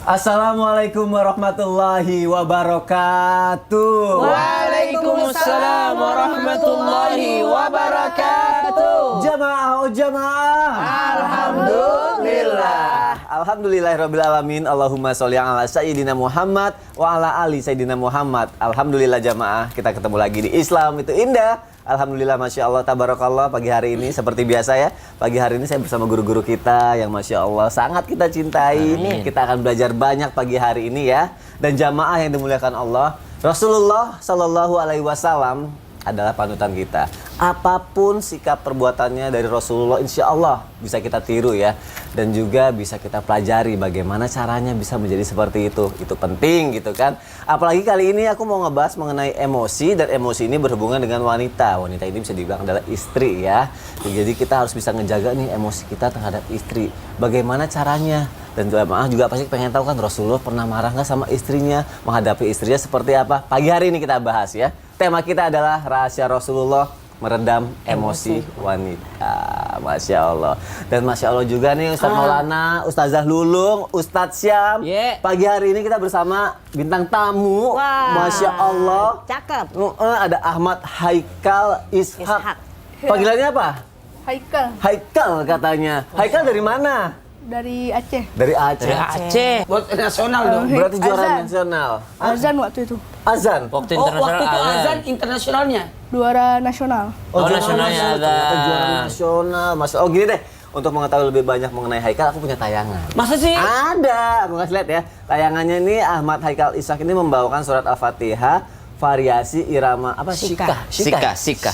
Assalamualaikum warahmatullahi wabarakatuh. Waalaikumsalam warahmatullahi wabarakatuh. Jamaah jamaah. Alhamdulillah. Alhamdulillahirabbil alamin. Allahumma sholli ala sayyidina Muhammad wa ala ali sayyidina Muhammad. Alhamdulillah jamaah, kita ketemu lagi di Islam itu indah. Alhamdulillah, Masya Allah, Tabarakallah. Pagi hari ini seperti biasa ya, pagi hari ini saya bersama guru-guru kita yang Masya Allah sangat kita cintai. Amin. Kita akan belajar banyak pagi hari ini ya. Dan jamaah yang dimuliakan Allah, Rasulullah Sallallahu Alaihi Wasallam adalah panutan kita. Apapun sikap perbuatannya dari Rasulullah, insya Allah bisa kita tiru ya. Dan juga bisa kita pelajari bagaimana caranya bisa menjadi seperti itu. Itu penting gitu kan. Apalagi kali ini aku mau ngebahas mengenai emosi. Dan emosi ini berhubungan dengan wanita. Wanita ini bisa dibilang adalah istri ya. Jadi kita harus bisa ngejaga nih emosi kita terhadap istri. Bagaimana caranya? Dan jamaah juga pasti pengen tahu kan, Rasulullah pernah marah nggak sama istrinya? Menghadapi istrinya seperti apa? Pagi hari ini kita bahas ya. Tema kita adalah rahasia Rasulullah meredam emosi wanita. Masya Allah. Dan Masya Allah juga nih Ustadz Maulana, Ustazah Lulung, Ustadz Syam. Pagi hari ini kita bersama bintang tamu. Masya Allah. Cakep. Ada Ahmad Haikal Ishak. Panggilannya apa? Haikal. Haikal katanya. Haikal dari mana? Dari Aceh. Dari Aceh. Aceh. Buat nasional dong. Berarti juara Azan. nasional. Azan waktu itu. Azan. Waktu itu azan internasionalnya. Juara nasional. Oh, nasionalnya ada. Juara nasional. Mas, oh gini deh. Untuk mengetahui lebih banyak mengenai Haikal, aku punya tayangan. Masa sih? Ada. Aku kasih lihat ya. Tayangannya ini Ahmad Haikal Ishak ini membawakan surat Al-Fatihah variasi irama apa? Sika. Sika.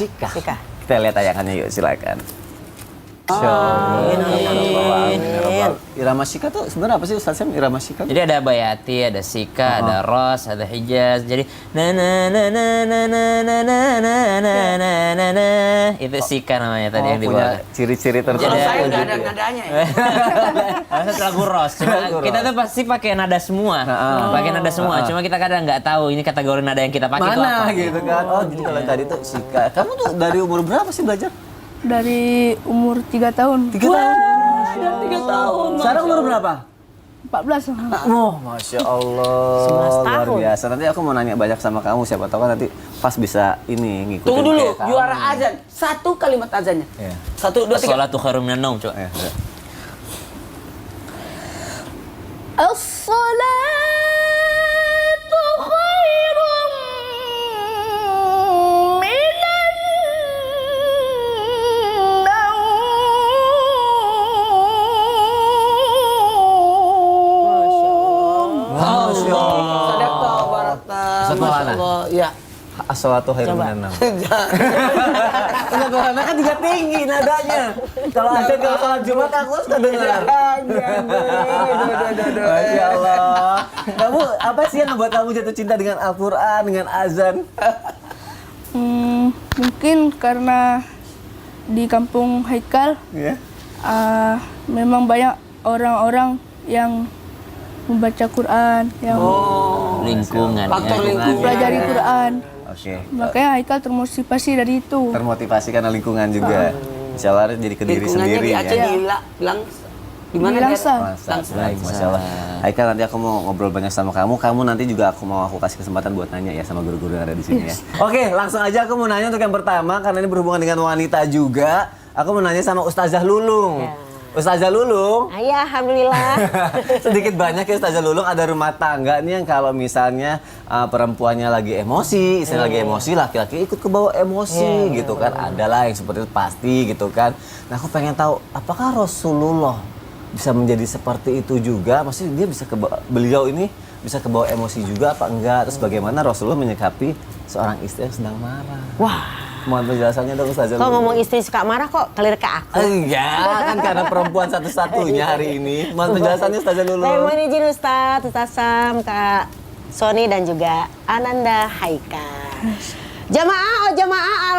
Kita lihat tayangannya yuk, silakan. Irama Sika tuh sebenarnya apa sih Ustaz Sam? Irama Sika? Jadi ada Bayati, ada Sika, ada Ros, ada Hijaz. Jadi na na na na na na na na na na na na itu Sika namanya tadi yang dibawa. Ciri-ciri tertentu. Kalau saya nggak ada nadanya ya. Itu lagu Ros. Cuma kita tuh pasti pakai nada semua. Pakai nada semua. Cuma kita kadang nggak tahu ini kategori nada yang kita pakai itu apa. Mana gitu kan. Oh, jadi kalau tadi tuh Sika. Kamu tuh dari umur berapa sih belajar? Dari umur 3 tahun. 3 tahun. 3 tahun. Sekarang umur berapa? 14. Oh, Masya Allah, luar biasa. Nanti aku mau nanya banyak sama kamu, siapa tahu kan nanti pas bisa ini ngikutin. Tunggu dulu, kayak kamu. juara azan. Satu kalimat azannya. 1, 2, 3. Sholatu khairum minan naum, coba. As-salatu khairum minan Masya Sadaqta barakta. Masya Allah. Ya. As-salatu khairun minan naum. Ustaz Maulana kan juga tinggi nadanya. Kalau ada kalau sholat Jumat aku suka dengar. Masya Allah. Kamu apa sih yang membuat kamu jatuh cinta dengan Al-Quran, dengan azan? Mungkin karena di kampung Haikal Ya. memang banyak orang-orang yang membaca Quran, yang Lingkungan. Faktor ya. lingkungan. mempelajari Quran. Oke. Makanya Haikal termotivasi dari itu. Termotivasi karena lingkungan juga. Insya Allah jadi ke diri Lingkungannya sendiri di ya. Aceh bilang di mana Di dia? Langsa. Baik, Masya Allah. Haikal, nanti aku mau ngobrol banyak sama kamu. Kamu nanti juga aku kasih kesempatan buat nanya ya sama guru-guru yang ada di sini ya. Oke, langsung aja aku mau nanya untuk yang pertama karena ini berhubungan dengan wanita juga. Aku mau nanya sama Ustazah Lulung. Ustazah Lulung. Ayah, alhamdulillah. Sedikit banyak ya Ustazah Lulung, ada rumah tangga nih yang kalau misalnya perempuannya lagi emosi, istrinya lagi emosi, laki-laki ikut ke bawah emosi gitu kan. Adalah yang seperti itu pasti gitu kan. Nah, aku pengen tahu apakah Rasulullah bisa menjadi seperti itu juga? Maksudnya dia bisa beliau ini bisa ke bawah emosi juga apa enggak? Terus bagaimana Rasulullah menyikapi seorang istri yang sedang marah? Wah, Mohon penjelasannya dong Ustazah kok Lulung. ngomong istri suka marah kok kelir ke aku. Enggak, kan karena perempuan satu-satunya hari ini. Mohon penjelasannya Ustazah Lulung. Saya mohon izin Ustaz Sam, Kak Sony dan juga Ananda Haikal. Jamaah,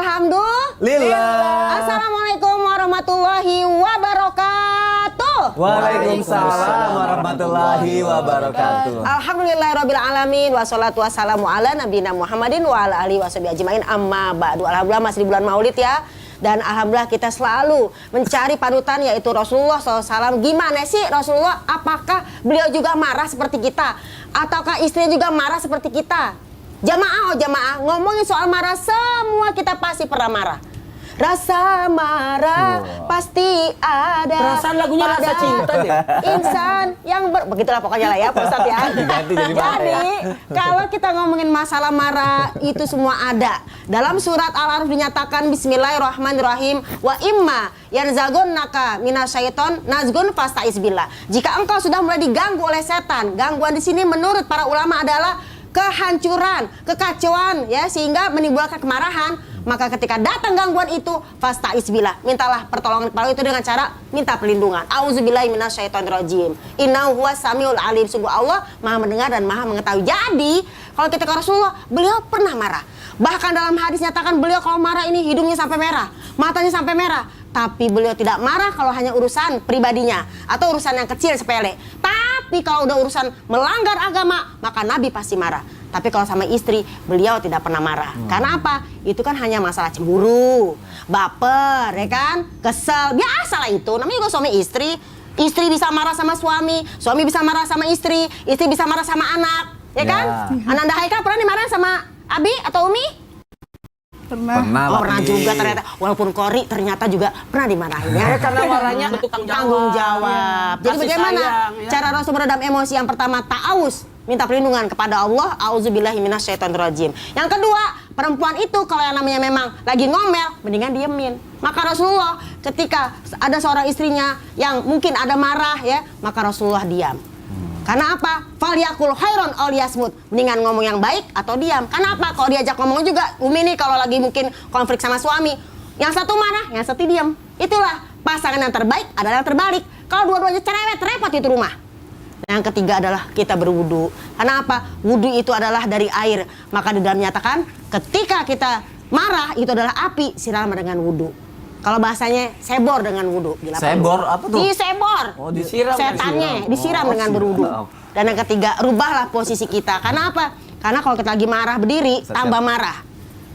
alhamdulillah. Assalamualaikum warahmatullahi wabarakatuh. Waalaikumsalam warahmatullahi wabarakatuh. Alhamdulillahirabbil alamin wassalatu wassalamu ala nabiyina Muhammadin wa ala alihi washabihi ajmain amma ba'du. Alhamdulillah masih di bulan Maulid ya. Dan alhamdulillah kita selalu mencari panutan yaitu Rasulullah SAW. Gimana sih Rasulullah? Apakah beliau juga marah seperti kita? Ataukah istrinya juga marah seperti kita? Jamaah, oh jamaah, ngomongin soal marah, semua kita pasti pernah marah. Rasa marah pasti ada. Perasaan lagunya pada Rasa Cinta deh. Insan yang begitulah pokoknya lah ya, Pak Ustadz ya. Diganti jadi marah ya. Jadi kalau kita ngomongin masalah marah itu semua ada. Dalam surat Al-Araf dinyatakan Bismillahirrahmanirrahim, wa imma yanzagunnaka minasyaiton nazgun fastaiz billah. Jika engkau sudah mulai diganggu oleh setan, gangguan di sini menurut para ulama adalah kehancuran, kekacauan ya, sehingga menimbulkan kemarahan. Maka ketika datang gangguan itu, fastaiz billah, mintalah pertolongan kepada itu dengan cara minta perlindungan. Auzubillahi minasyaitonirrajim. Innahu huwas samiul alim. Sungguh Allah Maha mendengar dan Maha mengetahui. Jadi, kalau kita ke Rasulullah, beliau pernah marah. Bahkan dalam hadis nyatakan beliau kalau marah ini hidungnya sampai merah, matanya sampai merah. Tapi beliau tidak marah kalau hanya urusan pribadinya atau urusan yang kecil sepele. Tapi kalau udah urusan melanggar agama, maka Nabi pasti marah. Tapi kalau sama istri, beliau tidak pernah marah. Karena apa? Itu kan hanya masalah cemburu, baper, ya kan? Kesel, biasalah itu. Namanya juga suami istri. Istri bisa marah sama suami bisa marah sama istri bisa marah sama anak, ya kan? Ananda Haikal pernah dimarahin sama Abi atau Umi? Pernah. Pernah juga ternyata. Walaupun Kori ternyata juga pernah dimarahin ya. Karena marahnya bentuk Tanggung jawab. Jadi Kasih bagaimana sayang, ya. cara Rasul meredam emosi? Yang pertama, ta'awuz, minta perlindungan kepada Allah. Auzubillahi minasyaitonirrajim. Yang kedua, perempuan itu kalau yang namanya memang lagi ngomel, mendingan diemin. Maka Rasulullah ketika ada seorang istrinya yang mungkin ada marah ya, maka Rasulullah diam. Karena apa? Falyakul khairon aw liyasmut. Mendingan ngomong yang baik atau diam. Karena apa? Kalau diajak ngomong juga, Umi nih kalau lagi mungkin konflik sama suami, yang satu marah, yang satu diam. Itulah pasangan yang terbaik adalah yang terbalik. Kalau dua-duanya cerewet, repot itu rumah. Yang ketiga adalah kita berwudu. Karena apa? Wudu itu adalah dari air. Maka di dalam menyatakan ketika kita marah itu adalah api, siram dengan wudu. Kalau bahasanya sebor dengan wudu. Sebor apa tuh? Disebor. Oh, disiram. Setannya disiram dengan berwudu. Dan yang ketiga, rubahlah posisi kita. Karena apa? Karena kalau kita lagi marah berdiri, tambah marah.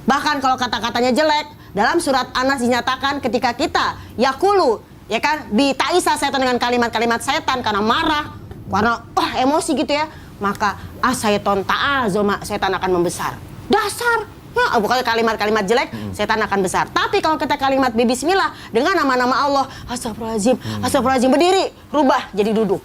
Bahkan kalau kata-katanya jelek, dalam surat Anas dinyatakan ketika kita yakulu, ya kan, bitaisa setan dengan kalimat-kalimat setan karena marah, karena emosi gitu ya, maka asyaiton ta'azoma, setan akan membesar. Dasar. Ya, bukan kalimat-kalimat jelek, setan akan besar. Tapi kalau kita kalimat bismillah dengan nama-nama Allah, astagfirullahaladzim, astagfirullahaladzim, berdiri, rubah jadi duduk.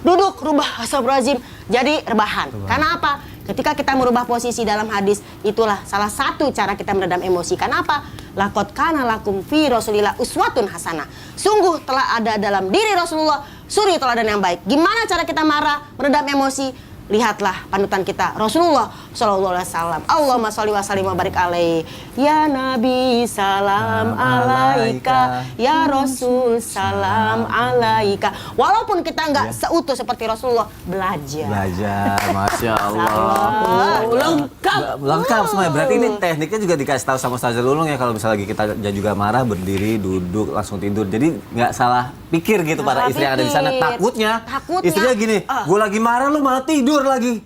Duduk, rubah, astagfirullahaladzim, jadi rebahan. Karena apa? Ketika kita merubah posisi dalam hadis, itulah salah satu cara kita meredam emosi. Karena apa? Laqad kana lakum fi Rasulillah uswatun hasanah. Sungguh telah ada dalam diri Rasulullah suri teladan yang baik. Gimana cara kita marah, meredam emosi? Lihatlah panutan kita Rasulullah sallallahu alaihi wasallam. Allahumma sholli wa sallim wa barik alaihi. Ya Nabi salam alaika, ya Rasul salam alaika. Walaupun kita nggak seutuh seperti Rasulullah, belajar. Masya Allah. Lengkap semuanya. Berarti ini tekniknya juga dikasih tahu sama Ustazah Lulung ya, kalau misalnya lagi kita juga marah, berdiri, duduk, langsung tidur. Jadi nggak salah pikir gitu para istri yang ada di sana. Takutnya istrinya gini, gue lagi marah lu malah tidur lagi.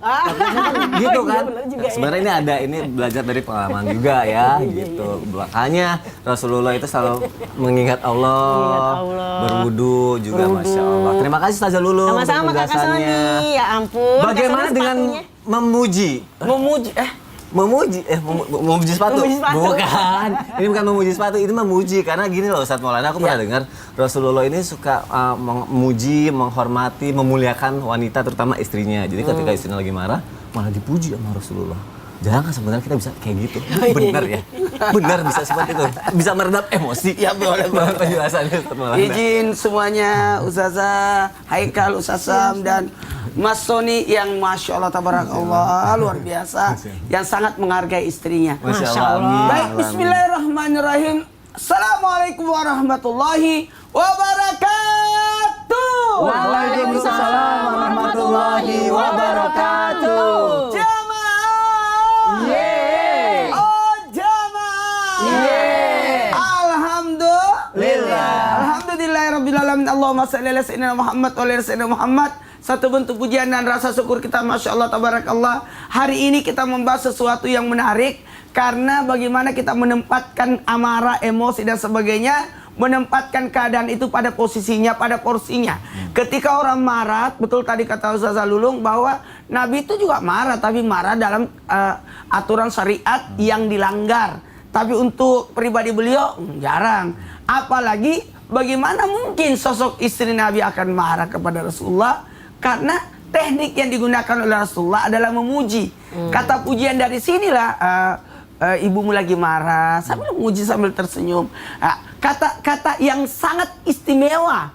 Gitu kan. Sebenarnya ini ada, ini belajar dari pengalaman juga ya gitu. Makanya Rasulullah itu selalu mengingat Allah, berwudu juga, Masya Allah. Terima kasih Ustazah Lulung untuk Sama-sama Kakak Sony. penjelasannya. Ya ampun. Bagaimana dengan memuji sepatu? Bukan. Ini bukan memuji sepatu, ini memuji. Karena gini loh Ustadz Maulana, aku pernah dengar Rasulullah ini suka memuji, menghormati, memuliakan wanita, terutama istrinya. Jadi ketika istrinya lagi marah, malah dipuji sama Rasulullah. Jarang kan sebenarnya kita bisa kayak gitu. Benar ya? Benar bisa seperti itu. Bisa meredam emosi. Ya boleh banget penjelasannya Ustadz Maulana. Izin semuanya, Ustazah Haikal, Ustazam dan Mas Sony yang Masya Allah tabarakallah luar biasa, yang sangat menghargai istrinya. Masya Allah. Baik, bismillahirrahmanirrahim. Assalamualaikum warahmatullahi wabarakatuh. Waalaikumsalam warahmatullahi wabarakatuh. Jamaah. Yeay. Oh jamaah. Yeay. Alhamdulillah. Alhamdulillahirabbil alamin. Allahumma shalli ala sayyidina Muhammad wa ala sayyidina Muhammad. satu bentuk pujian dan rasa syukur kita, Masya Allah, tabarakallah. Hari ini kita membahas sesuatu yang menarik, karena bagaimana kita menempatkan amarah, emosi dan sebagainya, menempatkan keadaan itu pada posisinya, pada porsinya. Ketika orang marah, betul tadi kata Ustazah Lulung bahwa Nabi itu juga marah, tapi marah dalam aturan syariat yang dilanggar. Tapi untuk pribadi beliau jarang. Apalagi bagaimana mungkin sosok istri Nabi akan marah kepada Rasulullah, karena teknik yang digunakan oleh Rasulullah adalah memuji. Kata pujian dari sinilah ibumu lagi marah, sambil memuji sambil tersenyum. Kata-kata yang sangat istimewa.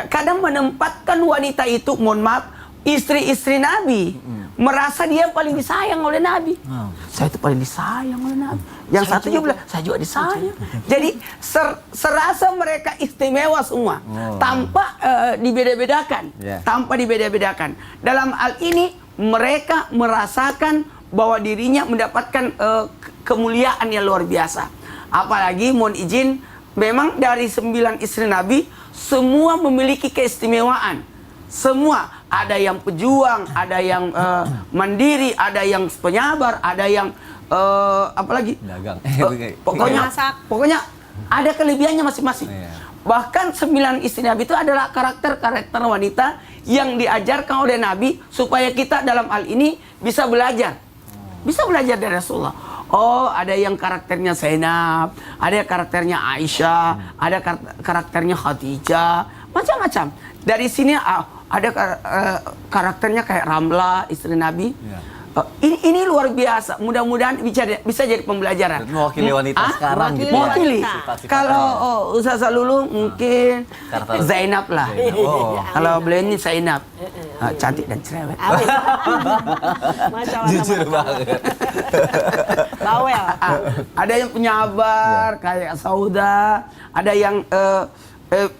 Kadang menempatkan wanita itu, mohon maaf, istri-istri Nabi merasa dia paling disayang oleh Nabi. Saya itu paling disayang oleh Nabi. Yang satu juga bilang, saya juga disayang. Jadi serasa mereka istimewa semua, tanpa dibeda-bedakan, tanpa dibeda-bedakan. Dalam hal ini mereka merasakan bahwa dirinya mendapatkan kemuliaan yang luar biasa. Apalagi mohon izin, memang dari 9 istri Nabi semua memiliki keistimewaan. Semua, ada yang pejuang, ada yang mandiri, ada yang penyabar, ada yang apalagi dagang. Pokoknya ada kelebihannya masing-masing. Bahkan 9 istri Nabi itu adalah karakter-karakter wanita yang diajarkan oleh Nabi supaya kita dalam hal ini bisa belajar. Bisa belajar dari Rasulullah. Oh, ada yang karakternya Zainab, ada yang karakternya Aisyah, ada karakternya Khadijah, macam-macam. Dari sini ada karakternya kayak Ramlah, istri Nabi. Ini luar biasa. Mudah-mudahan bisa jadi pembelajaran. Mewakili wanita sekarang gitu. Mewakili. Sifat-sifat Kalau Ustazah Lulung mungkin Zainab lah. Kalau beliau ini Zainab. Cantik dan cerewet. Masya Allah. Jujur banget. Bawel. Ada yang penyabar kayak Sauda, ada yang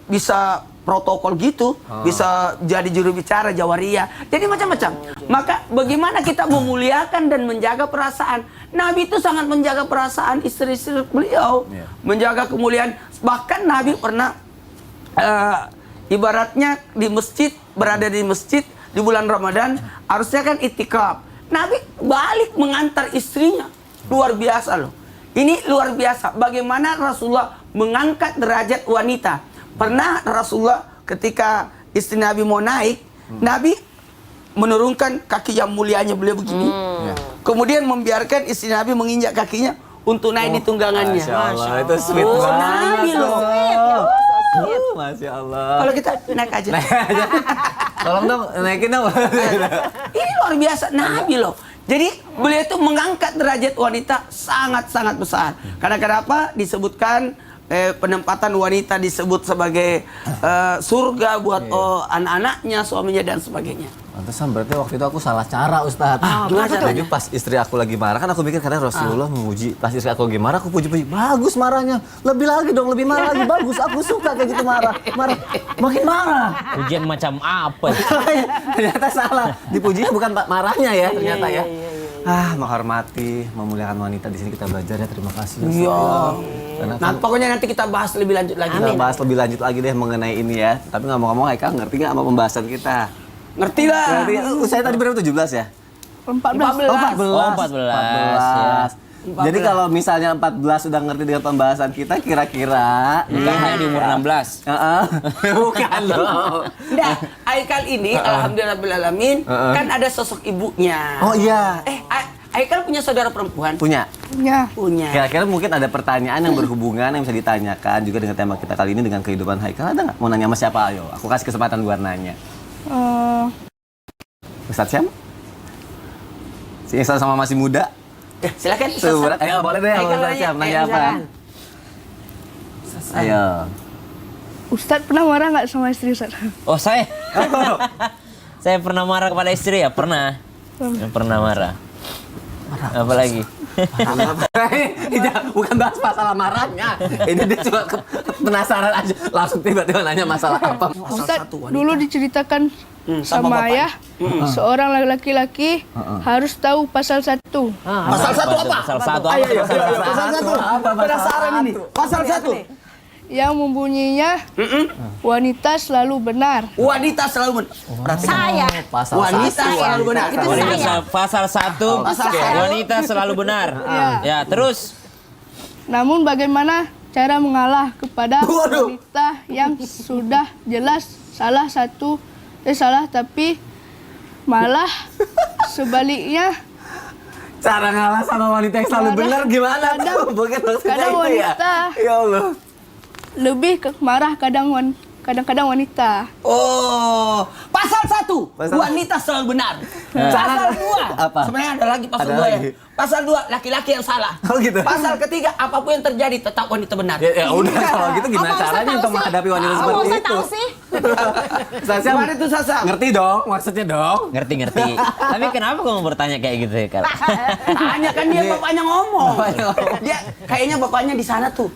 bisa protokol gitu, bisa jadi juru bicara Jawaria. Jadi macam-macam. Maka bagaimana kita memuliakan dan menjaga perasaan? Nabi itu sangat menjaga perasaan istri-istri beliau, menjaga kemuliaan. Bahkan Nabi pernah ibaratnya di masjid, berada di masjid di bulan Ramadan, harusnya kan itikaf. Nabi balik mengantar istrinya. Luar biasa loh. Ini luar biasa. Bagaimana Rasulullah mengangkat derajat wanita. Pernah Rasulullah ketika istri Nabi mau naik, Nabi menurunkan kaki yang mulianya beliau begini. Kemudian membiarkan istri Nabi menginjak kakinya untuk naik di tunggangannya. Masya Allah, itu sweet Oh, banget. Nabi loh. Masya Allah. Kalau kita naik aja. Tolong dong, naikin dong. Ini luar biasa, Nabi loh. Jadi beliau itu mengangkat derajat wanita sangat-sangat besar. Karena kenapa? Disebutkan penempatan wanita disebut sebagai surga buat anak-anaknya, suaminya dan sebagainya. Pantesan berarti waktu itu aku salah cara, Ustadz. gimana caranya? Jadi pas istri aku lagi marah, kan aku mikir karena Rasulullah memuji. Pas istri aku lagi marah, aku puji-puji. Bagus marahnya. Lebih lagi dong, lebih marah lagi. Bagus, aku suka kayak gitu marah. Makin marah. Ujian macam apa? Ternyata salah. Dipujinya bukan marahnya ya, ternyata ya. Menghormati, memuliakan wanita, di sini kita belajar ya. Terima kasih. Iya. Karena Nah, pokoknya nanti kita bahas lebih lanjut lagi. kita bahas lebih lanjut lagi deh mengenai ini ya. Tapi ngomong-ngomong, Haikal ngerti nggak sama pembahasan kita? Ngerti lah. Ngerti. Saya tadi berapa, 17 ya? 14. Oh, 14. Jadi kalau misalnya 14 sudah ngerti dengan pembahasan kita, kira-kira Bukan hanya di umur 16. Bukan dong. Nah, Haikal ini alhamdulillahirrahmanirrahim kan ada sosok ibunya. Oh iya. Haikal punya saudara perempuan? Punya. Ya. Punya. Kira-kira mungkin ada pertanyaan yang berhubungan yang bisa ditanyakan juga dengan tema kita kali ini, dengan kehidupan Haikal. Ada nggak? Mau nanya sama siapa? Ayo, aku kasih kesempatan buat nanya. Ustadz siapa? Si Ihsan sama masih muda. Silakan. Surat. Ayo boleh deh, Haikal Ustadz siapa? Nanya apa? silakan. Ayo. Ustadz pernah marah nggak sama istri Ustadz? Oh, saya. Saya pernah marah kepada istri ya? Pernah. Pernah marah. Apa lagi? Bukan bahas masalah marahnya. Ini dia cuma penasaran aja. Langsung tiba-tiba nanya masalah apa. Ustadz dulu diceritakan sama sama ayah, seorang laki-laki harus tahu pasal 1. Pasal 1 apa? Pasal 1 apa? Ayo, Pasal satu. Apa penasaran ini. Pasal 1. yang membunyinya wanita selalu benar. Wanita selalu benar. Saya. Pasal Wanita satu, selalu benar. Itu Wanita saya. pasal 1 wanita selalu benar. Ya, terus Namun bagaimana cara mengalah kepada Waduh. wanita yang sudah jelas salah tapi malah sebaliknya Cara ngalah sama wanita yang selalu Kadang- benar gimana kadang- tuh? Bukan maksudnya kadang itu ya? wanita. Ya Allah. lebih marah kadang-kadang wanita. Oh, pasal 1 Pasal- wanita selalu benar. Pasal 2 Apa? sebenarnya ada lagi pasal Ada 2 ya. lagi. Pasal 2 laki-laki yang salah. Oh, gitu. Pasal ketiga apapun yang terjadi tetap wanita benar. Ya udah kalau gitu gimana Apa Ustaz caranya tahu untuk sih? menghadapi wanita Apa seperti Ustaz itu? tahu sih? Sasha, Gimana itu, Sasha? Ngerti dong maksudnya dong. ngerti. Tapi kenapa kamu bertanya kayak gitu ya, Kal? Tanya kan dia Ini- bapaknya ngomong. Dia kayaknya bapaknya di sana tuh.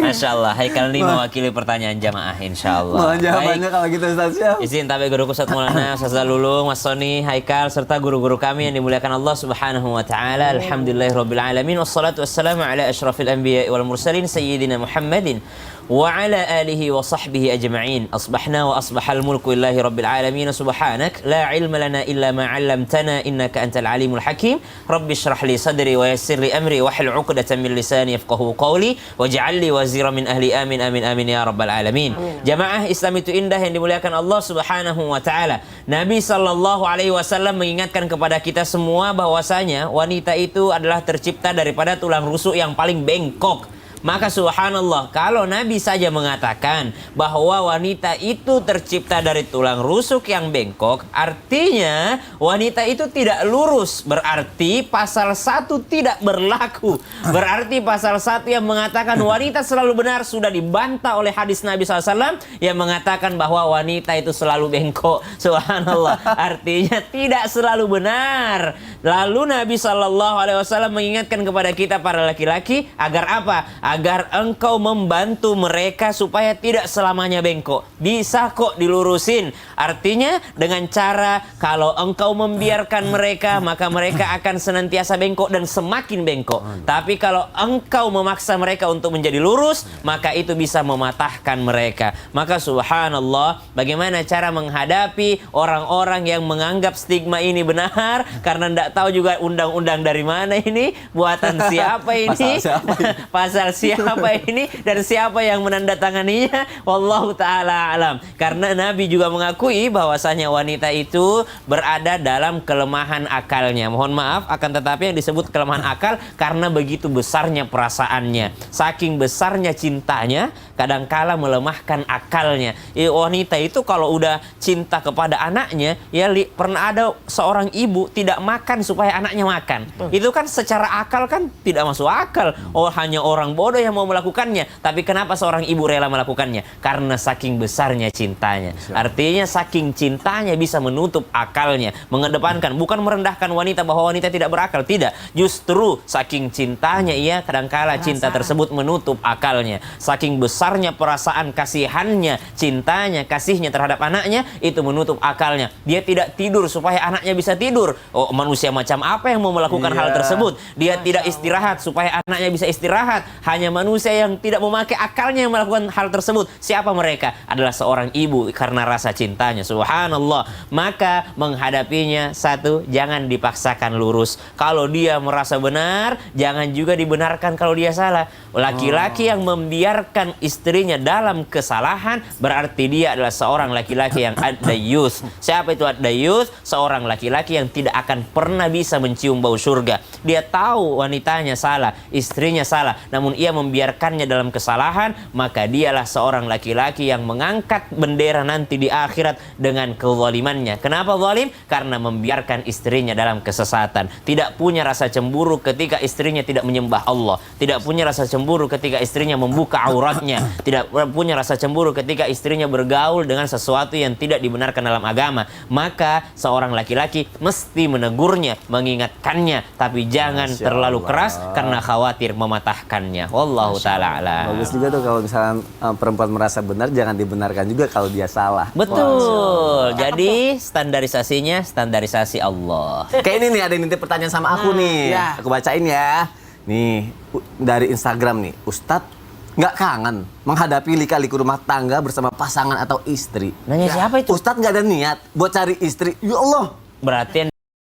Masya Allah, Haikal ini mewakili pertanyaan jamaah, insya Allah. Mohon jawabannya kalau gitu Sasha. Izin tabe guruku Ustaz Maulana, Ustaz Lulung, Mas Soni, Haikal, serta guru-guru kami yang dimuliakan Allah Subhanahu wa Ta'ala. Alhamdulillahirabbil alamin, wassalatu wassalamu ala asyrafil anbiya'i wal mursalin sayyidina Muhammadin wa ala alihi wa sahbihi ajma'in. Asbahna wa asbahal mulku lillahi rabbil alamin. Subhanak la ilma lana illa ma 'allamtana innaka antal alimul hakim. Rabbi shrah li sadri wa yassir li amri wahlul 'uqdatam min lisani yafqahu qawli waj'al li wazira min ahli amin amin amin ya rabbal alamin. Jamaah Islam itu indah yang dimuliakan Allah Subhanahu wa Ta'ala. Nabi sallallahu alaihi wasallam mengingatkan kepada kita semua bahwasanya wanita itu adalah tercipta daripada tulang rusuk yang paling bengkok. Maka subhanallah, kalau Nabi saja mengatakan bahwa wanita itu tercipta dari tulang rusuk yang bengkok, artinya wanita itu tidak lurus. Berarti pasal 1 tidak berlaku. Berarti pasal 1 yang mengatakan wanita selalu benar sudah dibantah oleh hadis Nabi SAW yang mengatakan bahwa wanita itu selalu bengkok. Subhanallah, artinya tidak selalu benar. Lalu Nabi SAW mengingatkan kepada kita para laki-laki agar apa? Agar engkau membantu mereka supaya tidak selamanya bengkok. Bisa kok dilurusin. Artinya dengan cara kalau engkau membiarkan mereka, maka mereka akan senantiasa bengkok dan semakin bengkok. Tapi kalau engkau memaksa mereka untuk menjadi lurus, maka itu bisa mematahkan mereka. Maka subhanallah, bagaimana cara menghadapi orang-orang yang menganggap stigma ini benar karena tidak tahu juga undang-undang dari mana ini, buatan siapa ini, Pasal siapa ini? pasal siapa ini dan siapa yang menandatanganinya, wallahu taala alam. Karena Nabi juga mengakui bahwasanya wanita itu berada dalam kelemahan akalnya. Mohon maaf, akan tetapi yang disebut kelemahan akal karena begitu besarnya perasaannya, saking besarnya cintanya, kadangkala melemahkan akalnya. Wanita itu kalau udah cinta kepada anaknya, ya pernah ada seorang ibu tidak makan supaya anaknya makan. Itu kan secara akal kan tidak masuk akal. Oh, hanya orang bodoh yang mau melakukannya. Tapi kenapa seorang ibu rela melakukannya? Karena saking besarnya cintanya. Artinya saking cintanya bisa menutup akalnya, mengedepankan, bukan merendahkan wanita bahwa wanita tidak berakal, tidak. Justru saking cintanya ia kadangkala cinta tersebut menutup akalnya. Saking besarnya perasaan kasihannya, cintanya, kasihnya terhadap anaknya itu menutup akalnya. Dia tidak tidur supaya anaknya bisa tidur. Oh, manusia macam apa yang mau melakukan hal tersebut? Dia tidak istirahat supaya anaknya bisa istirahat. Hanya manusia yang tidak memakai akalnya yang melakukan hal tersebut. Siapa mereka? Adalah seorang ibu karena rasa cintanya. Subhanallah. Maka menghadapinya, satu, jangan dipaksakan lurus. Kalau dia merasa benar, jangan juga dibenarkan kalau dia salah. Laki-laki yang membiarkan istrinya dalam kesalahan berarti dia adalah seorang laki-laki yang ad-dayyus. Siapa itu ad-dayyus? Seorang laki-laki yang tidak akan pernah bisa mencium bau surga. Dia tahu wanitanya salah, istrinya salah, namun ia membiarkannya dalam kesalahan, maka dialah seorang laki-laki yang mengangkat bendera nanti di akhirat dengan kezalimannya. Kenapa zalim? Karena membiarkan istrinya dalam kesesatan. Tidak punya rasa cemburu ketika istrinya tidak menyembah Allah. Tidak punya rasa cemburu ketika istrinya membuka auratnya. Tidak punya rasa cemburu ketika istrinya bergaul dengan sesuatu yang tidak dibenarkan dalam agama. Maka seorang laki-laki mesti menegurnya, mengingatkannya, tapi jangan Masya terlalu Allah. keras karena khawatir mematahkannya. Wallahu taala alam. Bagus juga tuh kalau misalnya perempuan merasa benar, jangan dibenarkan juga kalau dia salah. Betul. Jadi standarisasinya standarisasi Allah. Kayak ini nih ada yang nitip pertanyaan sama aku nih. ya. Aku bacain ya. Nih dari Instagram nih, Ustadz nggak kangen menghadapi lika-liku rumah tangga bersama pasangan atau istri? Nanya siapa itu? Ustadz nggak ada niat buat cari istri. Ya Allah. Berarti yang